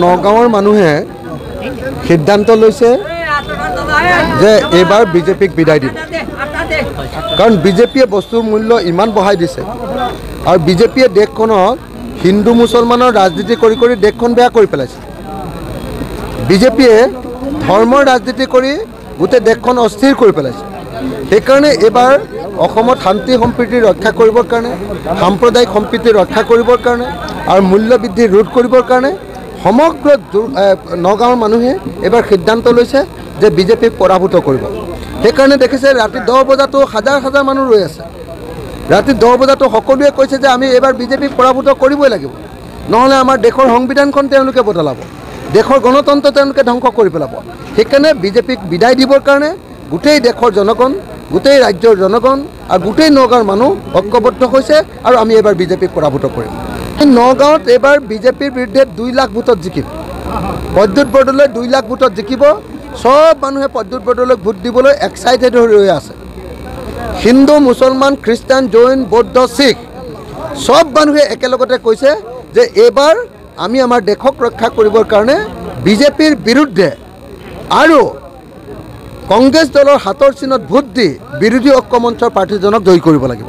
নগাঁৱৰ মানুহে সিদ্ধান্ত লৈছে যে এইবাৰ বিজেপিক বিদায় দিব। কাৰণ বিজেপিয়ে বস্তুৰ মূল্য ইমান বঢ়াই দিছে আৰু বিজেপিয়ে দেশখনত হিন্দু মুছলমানৰ ৰাজনীতি কৰি কৰি দেশখন বেয়া কৰি পেলাইছে। বিজেপিয়ে ধৰ্মৰ ৰাজনীতি কৰি গোটেই দেশখন অস্থিৰ কৰি পেলাইছে। সেইকাৰণে এইবাৰ অসমত শান্তি সম্প্ৰীতি ৰক্ষা কৰিবৰ কাৰণে, সাম্প্ৰদায়িক সম্প্ৰীতি ৰক্ষা কৰিবৰ কাৰণে আৰু মূল্য বৃদ্ধি ৰোধ কৰিবৰ কাৰণে সমগ্ৰ নগাঁৱৰ মানুহে এইবাৰ সিদ্ধান্ত লৈছে যে বিজেপিক পৰাভূত কৰিব। সেইকাৰণে দেখিছে ৰাতি 10 বজাতো হাজাৰ হাজাৰ মানুহ ৰৈ আছে। ৰাতি 10 বজাতো সকলোৱে কৈছে যে আমি এইবাৰ বিজেপিক পৰাভূত কৰিবই লাগিব, নহ'লে আমাৰ দেশৰ সংবিধানখন তেওঁলোকে বদলাব, দেশৰ গণতন্ত্ৰ তেওঁলোকে ধ্বংস কৰি পেলাব। সেইকাৰণে বিজেপিক বিদায় দিবৰ কাৰণে গোটেই দেশৰ জনগণ, গোটেই ৰাজ্যৰ জনগণ আৰু গোটেই নগাঁৱৰ মানুহ ঐক্যবদ্ধ হৈছে আৰু আমি এইবাৰ বিজেপিক পৰাভূত কৰিম। নগাঁৱত এইবাৰ বিজেপিৰ বিৰুদ্ধে 2 লাখ ভোটত জিকিব। প্ৰদ্যুৎ বৰদলৈ 2 লাখ ভোটত জিকিব। সব মানুহে প্ৰদ্যুৎ বৰদলৈক ভোট দিবলৈ এক্সাইটেড হৈ ৰৈ আছে। হিন্দু, মুছলমান, খ্ৰীষ্টান, জৈন, বৌদ্ধ, শিখ সব মানুহে একেলগতে কৈছে যে এইবাৰ আমি আমাৰ দেশক ৰক্ষা কৰিবৰ কাৰণে বিজেপিৰ বিৰুদ্ধে আৰু কংগ্ৰেছ দলৰ হাতৰ চিনত ভোট দি বিৰোধী ঐক্য মঞ্চৰ প্ৰাৰ্থীজনক জয়ী কৰিব লাগিব।